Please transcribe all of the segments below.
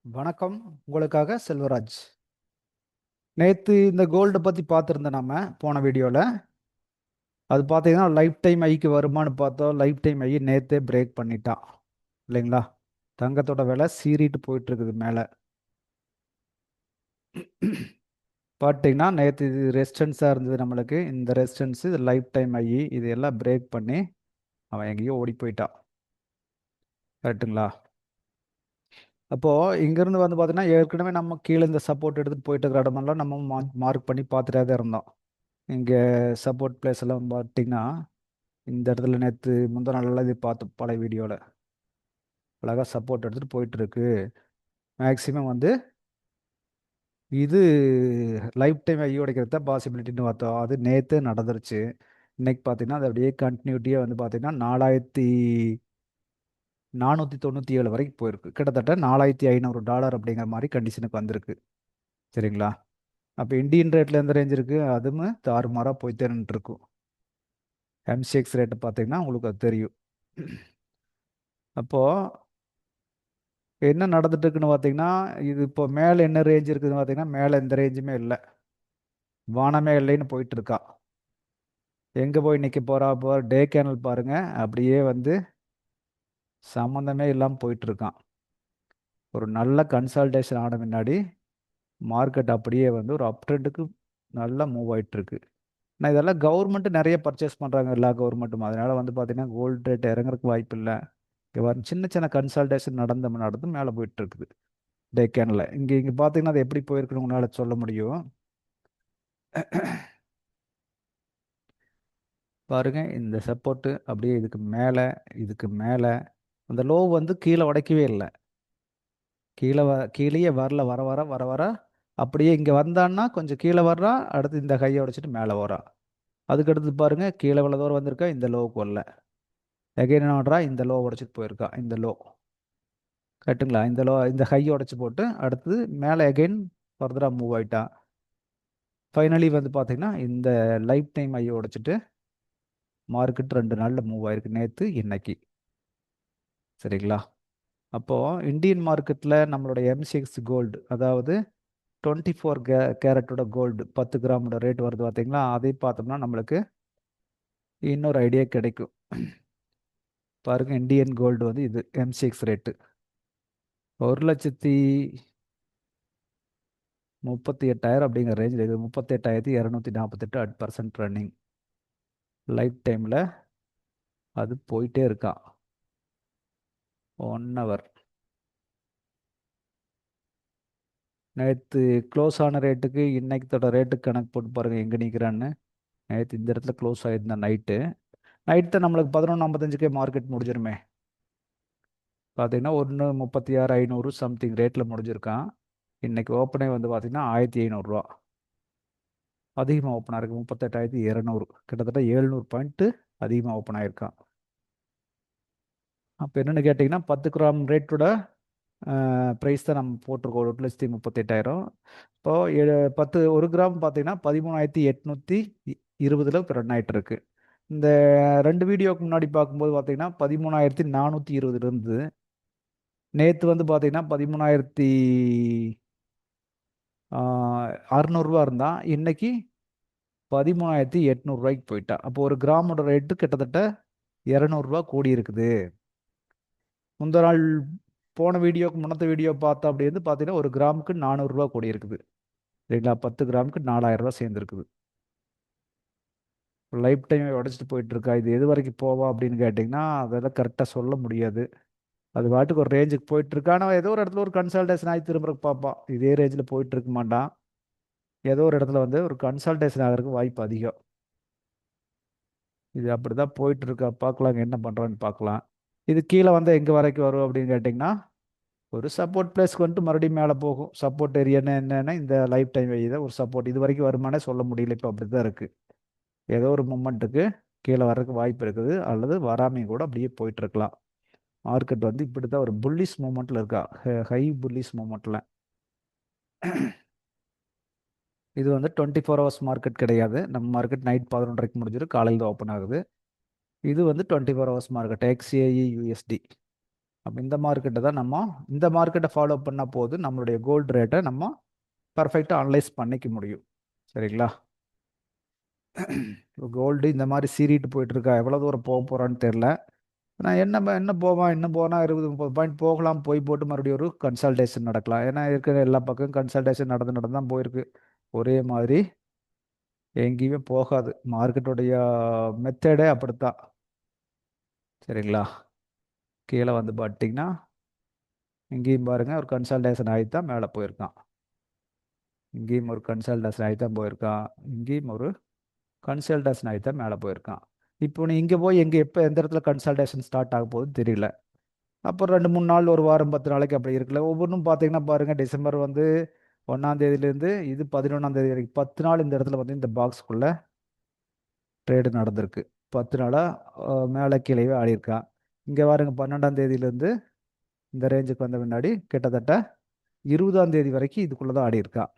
வணக்கம். உங்களுக்காக செல்வராஜ். நேத்து இந்த கோல்டை பத்தி பார்த்துருந்தோம் நாம போன வீடியோல. அது பார்த்தீங்கன்னா லைஃப் டைம் ஐக்கு வருமானு பார்த்தோம். லைஃப் டைம் ஐ நேத்தே பிரேக் பண்ணிட்டான் இல்லைங்களா? தங்கத்தோட விலை சீறிட்டு போயிட்டு இருக்குது மேலே. பார்த்தீங்கன்னா நேற்று இது ரெசிஸ்டன்ஸாக இருந்தது நம்மளுக்கு. இந்த ரெசிஸ்டன்ஸ் இது லைஃப் டைம் ஐ இது எல்லாம் பிரேக் பண்ணி அவன் எங்கேயோ ஓடி போயிட்டான். கரெக்டுங்களா? அப்போ இங்கிருந்து வந்து பார்த்தீங்கன்னா ஏற்கனவே நம்ம கீழே இந்த சப்போர்ட் எடுத்துட்டு போயிட்டு இருக்கிற இடமெல்லாம் நம்ம மார்க் பண்ணி பார்த்துட்டே தான் இருந்தோம். இங்கே சப்போர்ட் பிளேஸ் எல்லாம் பார்த்தீங்கன்னா இந்த இடத்துல நேற்று முந்தா நாளெல்லாம் இது பார்த்து பழைய வீடியோவில் அழகாக சப்போர்ட் எடுத்துகிட்டு போயிட்டு இருக்கு. மேக்ஸிமம் வந்து இது லைஃப் டைம் ஐ உடைக்கிறது தான் பாசிபிலிட்டின்னு பார்த்தோம். அது நேற்று நடந்துருச்சு. இன்னைக்கு பார்த்தீங்கன்னா அது அப்படியே கண்டினியூட்டியாக வந்து பார்த்தீங்கன்னா 4497 வரைக்கும் போயிருக்கு. கிட்டத்தட்ட $4500 அப்படிங்கிற மாதிரி கண்டிஷனுக்கு வந்திருக்கு. சரிங்களா? அப்போ இந்தியன் ரேட்டில் எந்த ரேஞ்ச் இருக்குது? அதுவும் தாறுமாறாக போய்த்தே நின்றுருக்கும். எம்சிஎக்ஸ் ரேட்டை பார்த்தீங்கன்னா உங்களுக்கு அது தெரியும். அப்போது என்ன நடந்துட்டு இருக்குன்னு பார்த்தீங்கன்னா இது இப்போ மேலே என்ன ரேஞ்ச் இருக்குதுன்னு பார்த்தீங்கன்னா மேலே எந்த ரேஞ்சுமே இல்லை. வானமே இல்லைன்னு போயிட்டு இருக்கா. எங்கே போய் நிற்க போகிறா? இப்போ டே கேனல் பாருங்க, அப்படியே வந்து சம்மந்தமே இல்லாமல் போயிட்டு இருக்கான். ஒரு நல்ல கன்சால்டேஷன் ஆன முன்னாடி மார்க்கெட் அப்படியே வந்து ஒரு அப் ட்ரெண்டுக்கு நல்லா மூவ் ஆயிட்டு இருக்கு. ஆனால் இதெல்லாம் கவர்மெண்ட் நிறைய பர்ச்சேஸ் பண்ணுறாங்க, எல்லா கவர்மெண்ட்டும். அதனால வந்து பார்த்தீங்கன்னா கோல்டு ரேட் இறங்குறதுக்கு வாய்ப்பு இல்லை. இங்கே வர சின்ன சின்ன கன்சல்டேஷன் நடந்து மேலே போயிட்டு இருக்குது டே கேனில். இங்கே பார்த்தீங்கன்னா அது எப்படி போயிருக்குன்னு உங்களால் சொல்ல முடியும். பாருங்க, இந்த சப்போர்ட்டு அப்படியே இதுக்கு மேலே அந்த லோ வந்து கீழே உடைக்கவே இல்லை. கீழேயே வரல. வர வர வர வர அப்படியே இங்கே வந்தான்னா கொஞ்சம் கீழே வர்றா. அடுத்து இந்த கையை உடைச்சிட்டு மேலே வரா. அதுக்கடுத்து பாருங்க, கீழே இவ்வளோ தூரம் வந்திருக்கா, இந்த லோவுக்கு வரல. எகைன் என்ன பண்ணுறா? இந்த லோ உடைச்சிட்டு போயிருக்கா. இந்த லோ கரெக்டுங்களா? இந்த ஹை உடைச்சி போட்டு அடுத்தது மேலே எகைன் ஃபர்தராக மூவ் ஆயிட்டா. ஃபைனலி வந்து பார்த்தீங்கன்னா இந்த லைஃப் டைம் ஐயை உடைச்சிட்டு மார்க்கெட் 2 நாளில் மூவ் ஆயிருக்கு, நேற்று இன்னைக்கு. சரிங்களா? அப்போது இந்தியன் மார்க்கெட்டில் நம்மளோட எம்சிஎக்ஸ் கோல்டு, அதாவது 24 கேரட்டோட கோல்டு 10 கிராமோட ரேட் வருது பார்த்தீங்களா? அதை பார்த்தோம்னா நம்மளுக்கு இன்னொரு ஐடியா கிடைக்கும். பாருங்க, இந்தியன் கோல்டு வந்து இது எம்சிஎக்ஸ் ரேட்டு 1,38,000 அப்படிங்கிற ரேஞ்சில் இது 38,248 at% ரன்னிங். லைஃப் டைமில் அது போயிட்டே இருக்கான் 1 hour. நேற்று க்ளோஸ் ஆன ரேட்டுக்கு இன்னைக்கு ரேட்டுக்கு கணக்கு போட்டு பாருங்கள் எங்கே நிற்கிறான்னு. நேற்று இந்த இடத்துல க்ளோஸ் ஆகிருந்தேன் நைட்டு நம்மளுக்கு 11:55 மார்க்கெட் முடிஞ்சிருமே. பார்த்தீங்கன்னா 1,36,500 சம்திங் ரேட்டில் முடிஞ்சிருக்கான். இன்னைக்கு ஓப்பனே வந்து பார்த்தீங்கன்னா 1,500 அதிகமாக ஓப்பன் ஆயிருக்கு. 38,200, கிட்டத்தட்ட 700 பாயிண்ட்டு அதிகமாக ஓப்பன் ஆயிருக்கான். அப்போ என்னென்னு கேட்டிங்கன்னா 10 கிராம் ரேட்டோட ப்ரைஸ் தான் நம்ம போட்டிருக்கோம், 1,38,000. இப்போது 1 கிராம் பார்த்தீங்கன்னா 13,820 இப்போ ரன் ஆகிட்டு இருக்கு. இந்த 2 வீடியோவுக்கு முன்னாடி பார்க்கும்போது பார்த்தீங்கன்னா 13,420 இருந்தது. நேற்று வந்து பார்த்தீங்கன்னா 13,600 இருந்தான். இன்னைக்கு 13,800 போயிட்டான். அப்போ ஒரு கிராமோட ரேட்டு கிட்டத்தட்ட 200 கூடி இருக்குது. முந்தா நாள் போன வீடியோக்கு முன்னத்த வீடியோ பார்த்தா அப்படி வந்து பார்த்தீங்கன்னா ஒரு கிராமுக்கு 400 கூடி இருக்குது. சரிங்களா? 10 கிராமுக்கு 4,000 சேர்ந்துருக்குது. லைஃப் டைம் உடச்சிட்டு போயிட்டு இருக்கா. இது எது வரைக்கும் போவா அப்படின்னு கேட்டிங்கன்னா அதெல்லாம் கரெக்டாக சொல்ல முடியாது. அது பாட்டுக்கு ஒரு ரேஞ்சுக்கு போயிட்டு இருக்கா. ஆனால் ஏதோ ஒரு இடத்துல ஒரு கன்சல்டேஷன் ஆகி திரும்புறக்கு பார்ப்பான். இதே ரேஞ்சில் போயிட்டு இருக்க மாட்டான். ஏதோ ஒரு இடத்துல வந்து ஒரு கன்சல்டேஷன் ஆகிறதுக்கு வாய்ப்பு அதிகம். இது அப்படி தான் போயிட்டு இருக்கா. பார்க்கலாங்க என்ன பண்ணுறான்னு பார்க்கலாம். இது கீழே வந்து எங்கே வரைக்கும் வரும் அப்படின்னு கேட்டிங்கன்னா ஒரு சப்போர்ட் பிளேஸ்க்கு வந்துட்டு மறுபடியும் மேலே போகும். சப்போர்ட் ஏரியான்னு என்னென்னா இந்த லைஃப் டைம் வழியை ஒரு சப்போர்ட் இது வரைக்கும் வருமானே சொல்ல முடியல. இப்போ அப்படி தான் இருக்குது. ஏதோ ஒரு மூமெண்ட்டுக்கு கீழே வர்றதுக்கு வாய்ப்பு இருக்குது, அல்லது வராமையும் கூட அப்படியே போயிட்டு இருக்கலாம். மார்க்கெட் வந்து இப்படி தான் ஒரு புல்லிஷ் மூமெண்ட்டில் இருக்கா, ஹை புல்லிஷ் மூமெண்ட்டில். இது வந்து 24 hours மார்க்கெட் கிடையாது. நம்ம மார்க்கெட் நைட் 11:30 முடிஞ்சிடும், காலையில் தான் ஓப்பன் ஆகுது. இது வந்து 24 hours மார்க்கெட் XAE USD. அப்போ இந்த மார்க்கெட்டை தான் நம்ம இந்த மார்க்கெட்டை ஃபாலோ பண்ணால் போது நம்மளுடைய கோல்டு ரேட்டை நம்ம பர்ஃபெக்டாக அனலைஸ் பண்ணிக்க முடியும். சரிங்களா? கோல்டு இந்த மாதிரி சீறிட்டு போயிட்டு இருக்கா, எவ்வளோ தூரம் போக போகிறான்னு தெரில. நான் என்ன போவான், இன்னும் போனால் 20-30 பாயிண்ட் போகலாம், போய் போட்டு மறுபடியும் ஒரு கன்சல்டேஷன் நடக்கலாம். ஏன்னா இருக்கிற எல்லா பக்கம் கன்சல்டேஷன் நடந்து தான் போயிருக்கு. ஒரே மாதிரி எங்கேயுமே போகாது. மார்க்கெட்டுடைய மெத்தடே அப்படித்தான். சரிங்களா? கீழே வந்து பார்த்தீங்கன்னா இங்கேயும் பாருங்கள் ஒரு கன்சல்டேஷன் ஆகி தான் மேலே போயிருக்கான். இங்கேயும் ஒரு கன்சல்டேஷன் ஆகி தான் போயிருக்கான். இங்கேயும் ஒரு கன்சல்டேஷன் ஆகி தான் மேலே போயிருக்கான். இப்போ நீ இங்கே போய் எப்போ எந்த இடத்துல கன்சல்டேஷன் ஸ்டார்ட் ஆக போகுதுன்னு தெரியல. அப்புறம் 2-3 நாள், ஒரு வாரம், 10 நாளைக்கு அப்படி இருக்குல்ல. ஒவ்வொன்றும் பார்த்தீங்கன்னா பாருங்கள், டிசம்பர் வந்து 1ஆம் தேதியிலேருந்து இது 11ஆம் தேதி வரைக்கும் 10 நாள் இந்த இடத்துல வந்து இந்த பாக்ஸ்க்குள்ளே ட்ரேடு நடந்திருக்கு. 10 நாளாக மேலே கீழே ஆடியிருக்கான். இங்கே பாருங்க 12ஆம் தேதியிலேருந்து இந்த ரேஞ்சுக்கு வந்த பின்னாடி கிட்டத்தட்ட 20ஆம் தேதி வரைக்கும் இதுக்குள்ளே தான் ஆடியிருக்கான்.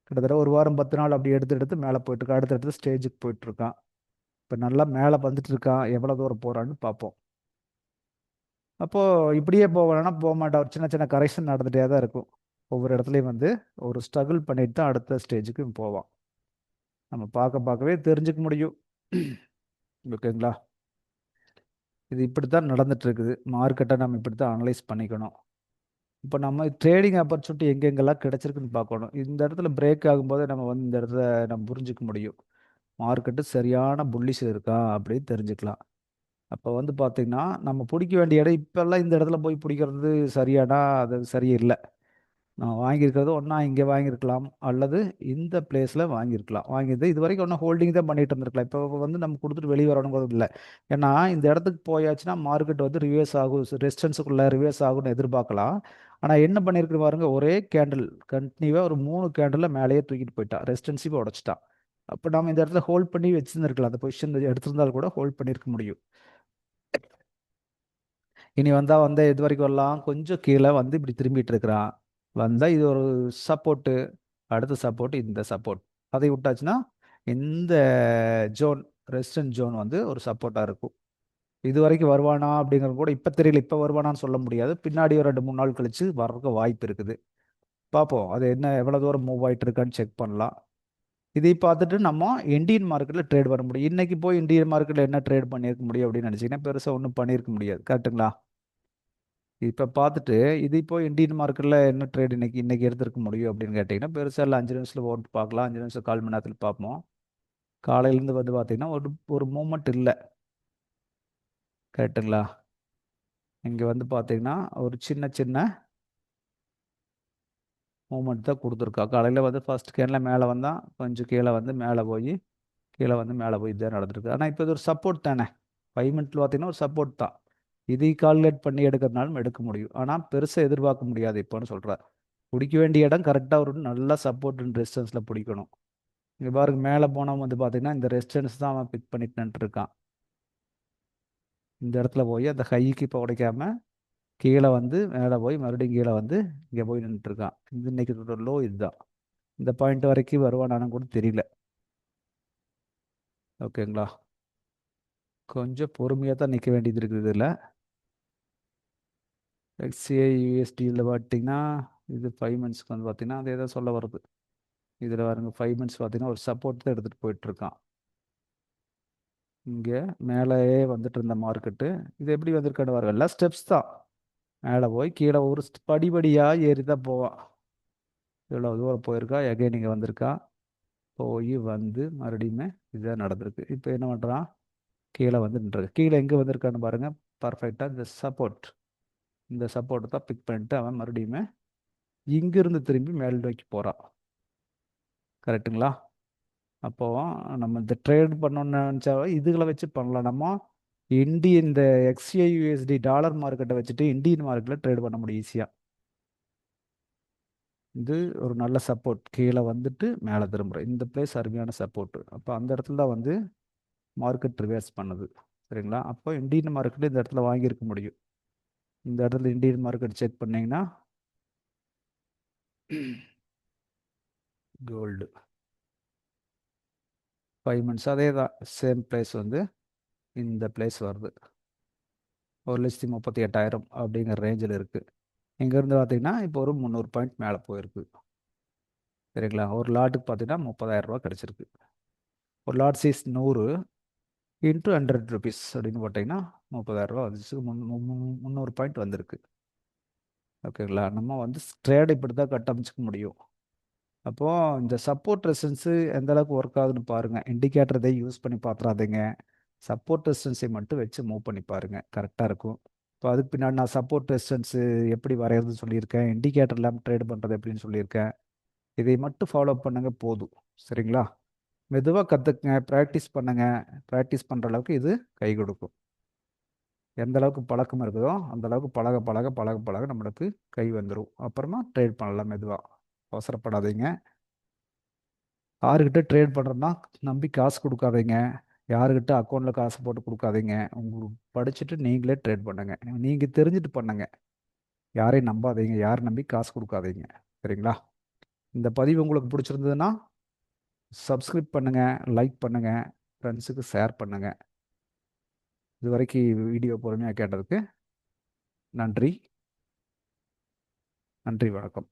கிட்டத்தட்ட ஒரு வாரம் 10 நாள் அப்படி எடுத்து மேலே போயிட்டுருக்கான். அடுத்தடுத்து ஸ்டேஜுக்கு போயிட்டுருக்கான். இப்போ நல்லா மேலே வந்துட்டு இருக்கான். எவ்வளோ தூரம் போகிறான்னு பார்ப்போம். அப்போது இப்படியே போவேன்னா போக மாட்டான். ஒரு சின்ன சின்ன கரெக்ஷன் நடந்துகிட்டே தான் இருக்கும். ஒவ்வொரு இடத்துலையும் வந்து ஒரு ஸ்ட்ரகிள் பண்ணிட்டு தான் அடுத்த ஸ்டேஜுக்கு போவான். நம்ம பார்க்கவே தெரிஞ்சுக்க முடியும். ஓகேங்களா? இது இப்படி தான் நடந்துட்டு இருக்குது. மார்க்கெட்டை நம்ம இப்படி தான் அனலைஸ் பண்ணிக்கணும். இப்போ நம்ம ட்ரேடிங் ஆப்பர்ச்சுனிட்டி எங்கெங்கெல்லாம் கிடைச்சிருக்குன்னு பார்க்கணும். இந்த இடத்துல பிரேக் ஆகும்போது நம்ம வந்து இந்த இடத்துல நம்ம புரிஞ்சுக்க முடியும். மார்க்கெட்டு சரியான புல்லிஷ் இருக்கா அப்படின்னு தெரிஞ்சுக்கலாம். அப்போ வந்து பார்த்தீங்கன்னா நம்ம பிடிக்க வேண்டிய இடம் இப்போல்லாம் இந்த இடத்துல போய் பிடிக்கிறது சரியானா அது சரியில்லை. நான் வாங்கியிருக்கிறது ஒன்றா இங்கே வாங்கியிருக்கலாம், அல்லது இந்த பிளேஸில் வாங்கியிருக்கலாம். வாங்கியிருந்து இது வரைக்கும் ஒன்றும் ஹோல்டிங் தான் பண்ணிட்டு இருந்திருக்கலாம். இப்போ வந்து நம்ம கொடுத்துட்டு வெளியே வரணுங்கிறது இல்லை. ஏன்னா இந்த இடத்துக்கு போயாச்சுன்னா மார்க்கெட் வந்து ரிவர்ஸ் ஆகும், ரெசிஸ்டன்ஸுக்குள்ளே ரிவர்ஸ் ஆகும்னு எதிர்பார்க்கலாம். ஆனால் என்ன பண்ணியிருக்கு பாருங்க, ஒரே கேண்டில் கண்டினியூவாக ஒரு 3 கேண்டில் மேலேயே தூக்கிட்டு போயிட்டான், ரெசிஸ்டன்ஸையும் உடச்சிட்டான். அப்போ நம்ம இந்த இடத்துல ஹோல்ட் பண்ணி வச்சுருந்துருக்கலாம். அந்த பொசிஷன் எடுத்திருந்தால் கூட ஹோல்ட் பண்ணியிருக்க முடியும். இனி வந்தால் இது வரைக்கும் வரலாம், கொஞ்சம் கீழே வந்து இப்படி திரும்பிட்டு இருக்கிறான். வந்தால் இது ஒரு சப்போர்ட்டு, அடுத்த சப்போர்ட் இந்த சப்போர்ட். அதை விட்டாச்சுன்னா இந்த ஜோன், ரெசிஸ்டன்ட் ஜோன் வந்து ஒரு சப்போர்ட்டாக இருக்கும். இது வரைக்கும் வருவானா அப்படிங்கிறது கூட இப்போ தெரியல. இப்போ வருவானான்னு சொல்ல முடியாது. பின்னாடி ஒரு 2-3 நாள் கழிச்சு வர்றதுக்கு வாய்ப்பு இருக்குது. பார்ப்போம் அது என்ன எவ்வளோ தூரம் மூவ் ஆகிட்டு இருக்கான்னு செக் பண்ணலாம். இதை பார்த்துட்டு நம்ம இந்தியன் மார்க்கெட்டில் ட்ரேட் பண்ண முடியும். இன்னைக்கு போய் இந்தியன் மார்க்கெட்டில் என்ன ட்ரேட் பண்ணியிருக்க முடியும் அப்படின்னு நினச்சிங்கன்னா பெருசாக ஒன்றும் பண்ணியிருக்க முடியாது. கரெக்டுங்களா? இப்போ பார்த்துட்டு இது இப்போ இந்தியன் மார்க்கெட்டில் என்ன ட்ரேட் இன்னைக்கு எடுத்துருக்க முடியும் அப்படின்னு கேட்டிங்கன்னா பெருசாக இல்லை. 5 நிமிஷத்தில் ஓட்டு பார்க்கலாம், 5 நிமிஷம் 1/4 மணி நேரத்தில் பார்ப்போம். காலையிலேருந்து வந்து பார்த்தீங்கன்னா ஒரு ஒரு மூமெண்ட் இல்லை. கரெக்டுங்களா? இங்கே வந்து பார்த்தீங்கன்னா ஒரு சின்ன சின்ன மூமெண்ட் தான் கொடுத்துருக்கா. காலையில் வந்து ஃபர்ஸ்ட் கேனில் மேலே வந்தால் கொஞ்சம் கீழே வந்து மேலே போய் கீழே வந்து மேலே போய் தான் நடந்திருக்கு. ஆனால் இப்போ இது ஒரு சப்போர்ட் தானே. 5 மினிட்ல பார்த்தீங்கன்னா ஒரு சப்போர்ட் தான். இதை கால்குலேட் பண்ணி எடுக்கிறதுனாலும் எடுக்க முடியும். ஆனால் பெருசாக எதிர்பார்க்க முடியாது இப்போன்னு சொல்கிறார். பிடிக்க வேண்டிய இடம் கரெக்டாக ஒரு நல்ல சப்போர்ட் அண்ட் ரெசிஸ்டன்ஸில் பிடிக்கணும். இங்கே பாருங்க மேலே போனவன் வந்து பார்த்தீங்கன்னா இந்த ரெசிஸ்டன்ஸ் தான் அவன் பிக் பண்ணிட்டு நின்றுருக்கான். இந்த இடத்துல போய் அந்த ஹைக்கு இப்போ உடைக்காம கீழே வந்து மேலே போய் மறுபடியும் கீழே வந்து இங்கே போய் நின்றுருக்கான். இது இன்னைக்கு லோ இதுதான். இந்த பாயிண்ட் வரைக்கும் வருவானான்னு கூட தெரியல. ஓகேங்களா? கொஞ்சம் பொறுமையாக தான் நிற்க வேண்டியது இருக்குது இதில். எக்ஸ்சிஐ யூஎஸ்டியில் பார்த்தீங்கன்னா இது 5 மினிட்ஸ்க்கு வந்து பார்த்தீங்கன்னா அதே தான் சொல்ல வருது. இதில் பாருங்க 5 மினிட்ஸ் பார்த்தீங்கன்னா ஒரு சப்போர்ட் தான் எடுத்துகிட்டு போயிட்டுருக்கான். இங்கே மேலேயே வந்துட்டு இருந்த மார்க்கெட்டு இது எப்படி வந்திருக்கான்னு பாருங்க. எல்லாம் ஸ்டெப்ஸ் தான். மேலே போய் கீழே ஒரு படிப்படியாக ஏறி தான் போவான். இவ்வளோ தூரம் போயிருக்கா, எகைன் இங்கே வந்திருக்கா, போய் வந்து மறுபடியுமே இதுதான் நடந்திருக்கு. இப்போ என்ன பண்ணுறான், கீழே வந்து நின்றுருக்கு. கீழே எங்கே வந்திருக்கான்னு பாருங்கள். பர்ஃபெக்டாக இந்த சப்போர்ட்டை தான் பிக் பண்ணிட்டு அவன் மறுபடியுமே இங்கிருந்து திரும்பி மேல் நோக்கி போகிறான். கரெக்டுங்களா? அப்போது நம்ம இந்த ட்ரேட் பண்ணணும்னு நினச்சா இதுகளை வச்சு பண்ணலாம். நம்ம இந்த எக்ஸ்ஏ யூஎஸ்டி டாலர் மார்க்கெட்டை வச்சுட்டு இந்தியன் மார்க்கெட்டில் ட்ரேட் பண்ண முடியும் ஈஸியாக. இது ஒரு நல்ல சப்போர்ட். கீழே வந்துட்டு மேலே திரும்புகிறோம். இந்த பிளேஸ் அருமையான சப்போர்ட்டு. அப்போ அந்த இடத்துல தான் வந்து மார்க்கெட் ரிவர்ஸ் பண்ணுது. சரிங்களா? அப்போ இந்தியன் மார்க்கெட்டு இந்த இடத்துல வாங்கியிருக்க முடியும். இந்த இடத்துல இந்தியன் மார்க்கெட் செக் பண்ணிங்கன்னா கோல்டு 5 மினிட்ஸ் அதே தான் சேம் பிளேஸ் வந்து இந்த பிளேஸ் வருது. 1,38,000 அப்படிங்கிற ரேஞ்சில் இருக்குது. இங்கேருந்து பார்த்தீங்கன்னா இப்போ ஒரு 300 பாயிண்ட் மேலே போயிருக்கு. சரிங்களா? ஒரு லாட்டுக்கு பார்த்தீங்கன்னா 30,000 ரூபா கிடச்சிருக்கு. ஒரு லாட் சைஸ் 100 இன்ட்டு 100 ருபீஸ் அப்படின்னு போட்டிங்கன்னா 30,000 ரூபா வந்துச்சு. 300 பாயிண்ட் வந்திருக்கு. ஓகேங்களா? நம்ம வந்து ட்ரேட் இப்படி தான் கட்டமைச்சிக்க முடியும். அப்போது இந்த சப்போர்ட் ரெசிஸ்டன்ஸு எந்த அளவுக்கு ஒர்க் ஆகுதுன்னு பாருங்கள். இண்டிகேட்டர் இதை யூஸ் பண்ணி பார்த்துறாதீங்க. சப்போர்ட் ரெசிஸ்டன்ஸை மட்டும் வச்சு மூவ் பண்ணி பாருங்கள், கரெக்டாக இருக்கும். இப்போ அதுக்கு பின்னாடி நான் சப்போர்ட் ரெசிஸ்டன்ஸு எப்படி வரைகிறதுன்னு சொல்லியிருக்கேன், இண்டிகேட்டர் இல்லாமல் ட்ரேட் பண்ணுறது எப்படின்னு சொல்லியிருக்கேன். இதை மட்டும் ஃபாலோ பண்ணுங்க போதும். சரிங்களா? மெதுவாக கற்றுக்குங்க, ப்ராக்டிஸ் பண்ணுங்க. ப்ராக்டிஸ் பண்ணுற அளவுக்கு இது கை கொடுக்கும். எந்த அளவுக்கு பழக்கம் இருக்குதோ அந்த அளவுக்கு பழக பழக பழக பழக நம்மளுக்கு கை வந்துடும். அப்புறமா ட்ரேட் பண்ணலாம் மெதுவாக. அவசரப்படாதீங்க. யாருக்கிட்ட ட்ரேட் பண்ணுறோன்னா நம்பி காசு கொடுக்காதீங்க. யாருக்கிட்ட அக்கௌண்ட்டில் காசு போட்டு கொடுக்காதீங்க. உங்களுக்கு படிச்சுட்டு நீங்களே ட்ரேட் பண்ணுங்க. நீங்கள் தெரிஞ்சுட்டு பண்ணுங்க. யாரையும் நம்பாதீங்க. யாரை நம்பி காசு கொடுக்காதீங்க. சரிங்களா? இந்த பதிவு உங்களுக்கு பிடிச்சிருந்ததுன்னா சப்ஸ்கிரைப் பண்ணுங்கள், லைக் பண்ணுங்கள், ஃப்ரெண்ட்ஸுக்கு ஷேர் பண்ணுங்கள். இது வரைக்கும் வீடியோ பொறுமையாக கேட்டதுக்கு நன்றி. நன்றி, வணக்கம்.